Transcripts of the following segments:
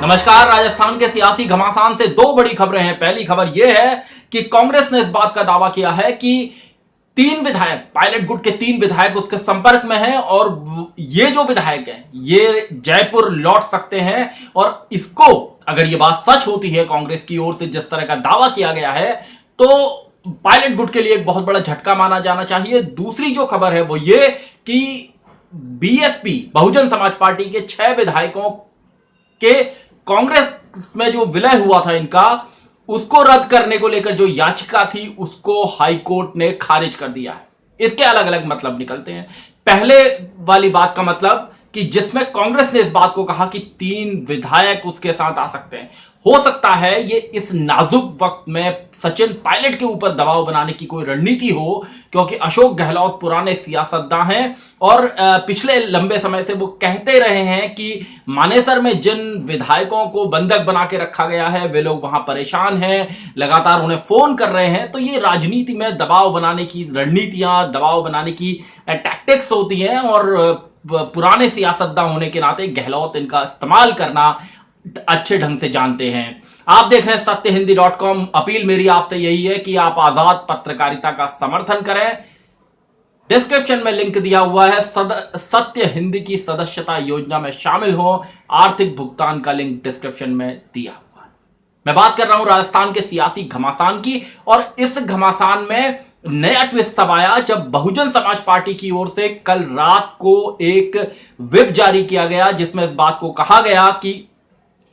नमस्कार। राजस्थान के सियासी घमासान से दो बड़ी खबरें हैं। पहली खबर यह है कि कांग्रेस ने इस बात का दावा किया है कि तीन विधायक, पायलट गुट के तीन विधायक उसके संपर्क में हैं और ये जो विधायक हैं ये जयपुर लौट सकते हैं। और इसको अगर ये बात सच होती है कांग्रेस की ओर से जिस तरह का दावा किया गया है तो पायलट गुट के लिए एक बहुत बड़ा झटका माना जाना चाहिए। दूसरी जो खबर है वो ये कि बीएसपी बहुजन समाज पार्टी के 6 विधायकों के कांग्रेस में जो विलय हुआ था इनका, उसको रद्द करने को लेकर जो याचिका थी उसको हाईकोर्ट ने खारिज कर दिया है। इसके अलग अलग मतलब निकलते हैं। पहले वाली बात का मतलब कि जिसमें कांग्रेस ने इस बात को कहा कि 3 विधायक उसके साथ आ सकते हैं, हो सकता है ये इस नाजुक वक्त में सचिन पायलट के ऊपर दबाव बनाने की कोई रणनीति हो, क्योंकि अशोक गहलोत पुराने सियासतदान हैं और पिछले लंबे समय से वो कहते रहे हैं कि मानेसर में जिन विधायकों को बंधक बना के रखा गया है वे लोग वहां परेशान हैं, लगातार उन्हें फोन कर रहे हैं। तो ये राजनीति में दबाव बनाने की रणनीतियां, दबाव बनाने की टैक्टिक्स होती हैं और पुराने सियासतदान होने के नाते गहलोत इनका इस्तेमाल करना अच्छे ढंग से जानते हैं। आप देख रहे हैं सत्यहिंदी.com। अपील मेरी आपसे यही है कि आप आजाद पत्रकारिता का समर्थन करें। डिस्क्रिप्शन में लिंक दिया हुआ है, सत्य हिंदी की सदस्यता योजना में शामिल हो। आर्थिक भुगतान का लिंक डिस्क्रिप्शन में दिया हुआ है। मैं बात कर रहा हूं राजस्थान के सियासी घमासान की, और इस घमासान में नया ट्विस्ट तब आया जब बहुजन समाज पार्टी की ओर से कल रात को एक व्हिप जारी किया गया जिसमें इस बात को कहा गया कि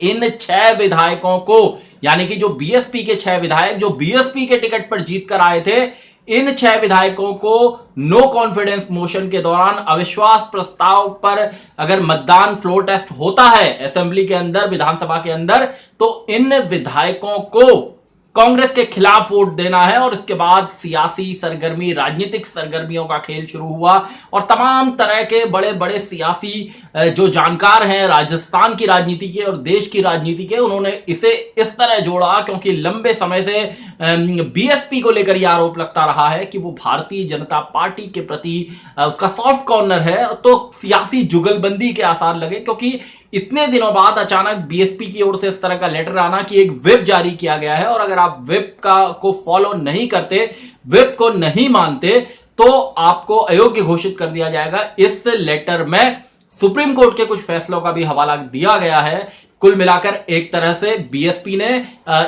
इन 6 विधायकों को, यानी कि जो बीएसपी के 6 विधायक जो बीएसपी के टिकट पर जीत कर आए थे, इन 6 विधायकों को नो कॉन्फिडेंस मोशन के दौरान अविश्वास प्रस्ताव पर अगर मतदान फ्लोर टेस्ट होता है असेंबली के अंदर, विधानसभा के अंदर, तो इन विधायकों को कांग्रेस के खिलाफ वोट देना है। और इसके बाद सियासी सरगर्मी, राजनीतिक सरगर्मियों का खेल शुरू हुआ और तमाम तरह के बड़े बड़े सियासी जो जानकार हैं राजस्थान की राजनीति के और देश की राजनीति के, उन्होंने इसे इस तरह जोड़ा क्योंकि लंबे समय से बीएसपी को लेकर यह आरोप लगता रहा है कि वो भारतीय जनता पार्टी के प्रति उसका सॉफ्ट कॉर्नर है। तो सियासी जुगलबंदी के आसार लगे क्योंकि इतने दिनों बाद अचानक बीएसपी की ओर से इस तरह का लेटर आना कि एक व्हिप जारी किया गया है और अगर आप व्हिप को फॉलो नहीं करते, व्हिप को नहीं मानते, तो आपको अयोग्य घोषित कर दिया जाएगा। इस लेटर में सुप्रीम कोर्ट के कुछ फैसलों का भी हवाला दिया गया है। कुल मिलाकर एक तरह से बीएसपी ने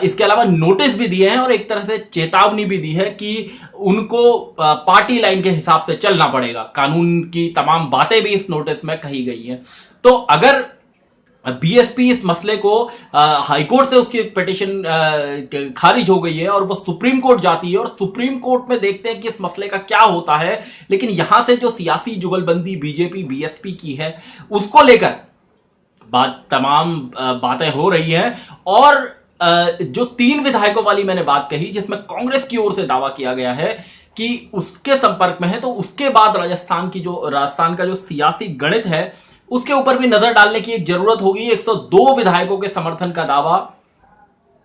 इसके अलावा नोटिस भी दिए हैं और एक तरह से चेतावनी भी दी है कि उनको पार्टी लाइन के हिसाब से चलना पड़ेगा। कानून की तमाम बातें भी इस नोटिस में कही गई हैं। तो अगर बीएसपी इस मसले को हाईकोर्ट से उसकी पिटीशन खारिज हो गई है और वो सुप्रीम कोर्ट जाती है और सुप्रीम कोर्ट में देखते हैं कि इस मसले का क्या होता है, लेकिन यहां से जो सियासी जुगलबंदी बीजेपी बीएसपी की है उसको लेकर तमाम बातें हो रही हैं। और जो 3 विधायकों वाली मैंने बात कही जिसमें कांग्रेस की ओर से दावा किया गया है कि उसके संपर्क में है, तो उसके बाद राजस्थान का जो सियासी गणित है उसके ऊपर भी नजर डालने की एक जरूरत होगी। 102 विधायकों के समर्थन का दावा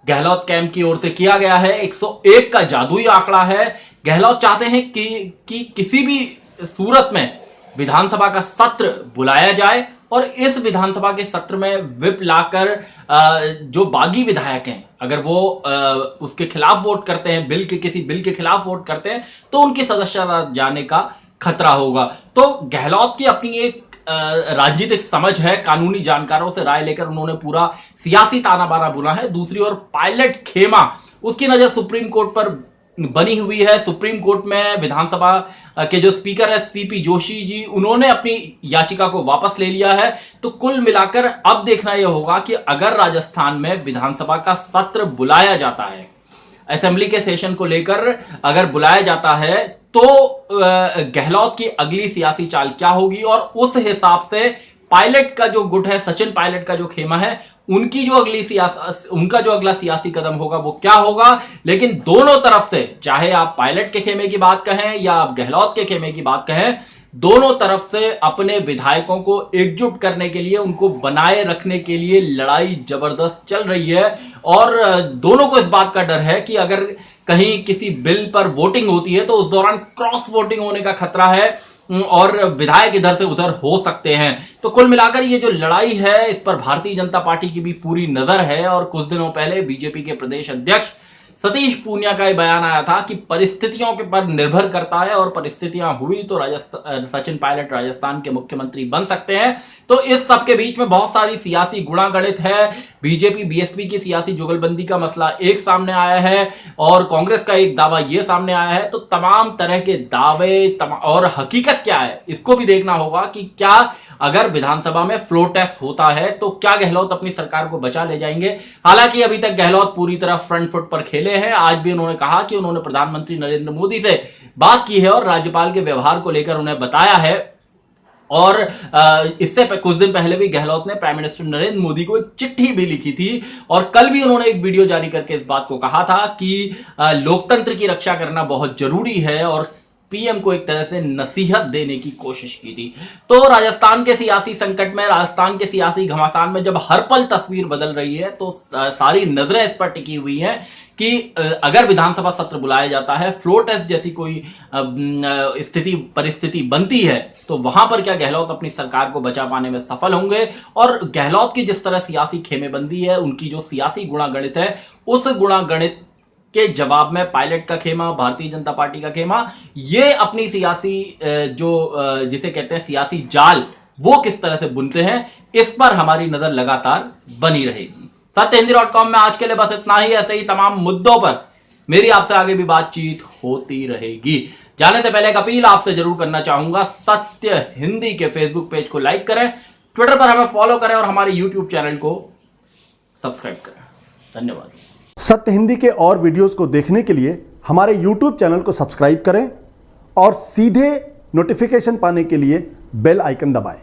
गहलोत कैंप की ओर से किया गया है। 101 का जादुई आंकड़ा है। गहलोत चाहते हैं कि किसी भी सूरत में विधानसभा का सत्र बुलाया जाए और इस विधानसभा के सत्र में व्हिप लाकर जो बागी विधायक हैं अगर वो उसके खिलाफ वोट करते हैं, किसी बिल के खिलाफ वोट करते हैं, तो उनकी सदस्यता जाने का खतरा होगा। तो गहलोत की अपनी एक राजनीतिक समझ है, कानूनी जानकारों से राय लेकर उन्होंने पूरा सियासी ताना बाना बुना है। दूसरी ओर पायलट खेमा, उसकी नजर सुप्रीम कोर्ट पर बनी हुई है। सुप्रीम कोर्ट में विधानसभा के जो स्पीकर है सीपी जोशी जी, उन्होंने अपनी याचिका को वापस ले लिया है। तो कुल मिलाकर अब देखना यह होगा कि अगर राजस्थान में विधानसभा का सत्र बुलाया जाता है, असेंबली के सेशन को लेकर अगर बुलाया जाता है, तो गहलोत की अगली सियासी चाल क्या होगी और उस हिसाब से पायलट का जो गुट है, सचिन पायलट का जो खेमा है, उनका जो अगला सियासी कदम होगा वो क्या होगा। लेकिन दोनों तरफ से, चाहे आप पायलट के खेमे की बात कहें या आप गहलोत के खेमे की बात कहें, दोनों तरफ से अपने विधायकों को एकजुट करने के लिए, उनको बनाए रखने के लिए लड़ाई जबरदस्त चल रही है। और दोनों को इस बात का डर है कि अगर कहीं किसी बिल पर वोटिंग होती है तो उस दौरान क्रॉस वोटिंग होने का खतरा है और विधायक इधर से उधर हो सकते हैं। तो कुल मिलाकर ये जो लड़ाई है, इस पर भारतीय जनता पार्टी की भी पूरी नजर है। और कुछ दिनों पहले बीजेपी के प्रदेश अध्यक्ष सतीश पूनिया का बयान आया था कि परिस्थितियों के पर निर्भर करता है और परिस्थितियां हुई तो सचिन पायलट राजस्थान के मुख्यमंत्री बन सकते हैं। तो इस सब के बीच में बहुत सारी सियासी गुणागणित है। बीजेपी बीएसपी की सियासी जुगलबंदी का मसला एक सामने आया है और कांग्रेस का एक दावा यह सामने आया है। तो तमाम तरह के दावे और हकीकत क्या है, इसको भी देखना होगा कि क्या अगर विधानसभा में फ्लोर टेस्ट होता है तो क्या गहलोत अपनी सरकार को बचा ले जाएंगे। हालांकि अभी तक गहलोत पूरी तरह फ्रंट फुट पर खेले हैं। आज भी उन्होंने कहा कि उन्होंने प्रधानमंत्री नरेंद्र मोदी से बात की है और राज्यपाल के व्यवहार को लेकर उन्हें बताया है। और इससे कुछ दिन पहले भी गहलोत ने प्राइम मिनिस्टर नरेंद्र मोदी को एक चिट्ठी भी लिखी थी और कल भी उन्होंने एक वीडियो जारी करके इस बात को कहा था कि लोकतंत्र की रक्षा करना बहुत जरूरी है और पीएम को एक तरह से नसीहत देने की कोशिश की थी। तो राजस्थान के सियासी संकट में, राजस्थान के सियासी घमासान में जब हर पल तस्वीर बदल रही है तो सारी नजरें इस पर टिकी हुई हैं कि अगर विधानसभा सत्र बुलाया जाता है, फ्लोर टेस्ट जैसी कोई परिस्थिति बनती है तो वहां पर क्या गहलोत अपनी सरकार को बचा पाने में सफल होंगे। और गहलोत की जिस तरह सियासी खेमेबंदी है, उनकी जो सियासी गुणागणित है, उस गुणागणित के जवाब में पायलट का खेमा, भारतीय जनता पार्टी का खेमा, ये अपनी सियासी जिसे कहते हैं सियासी जाल, वो किस तरह से बुनते हैं, इस पर हमारी नजर लगातार बनी रहेगी। सत्यहिंदी.com में आज के लिए बस इतना ही। ऐसे ही तमाम मुद्दों पर मेरी आपसे आगे भी बातचीत होती रहेगी। जाने से पहले एक अपील आपसे जरूर करना चाहूंगा, सत्य हिंदी के फेसबुक पेज को लाइक करें, ट्विटर पर हमें फॉलो करें और हमारे यूट्यूब चैनल को सब्सक्राइब करें। धन्यवाद। सत्य हिंदी के और वीडियोस को देखने के लिए हमारे YouTube चैनल को सब्सक्राइब करें और सीधे नोटिफिकेशन पाने के लिए बेल आइकन दबाएं।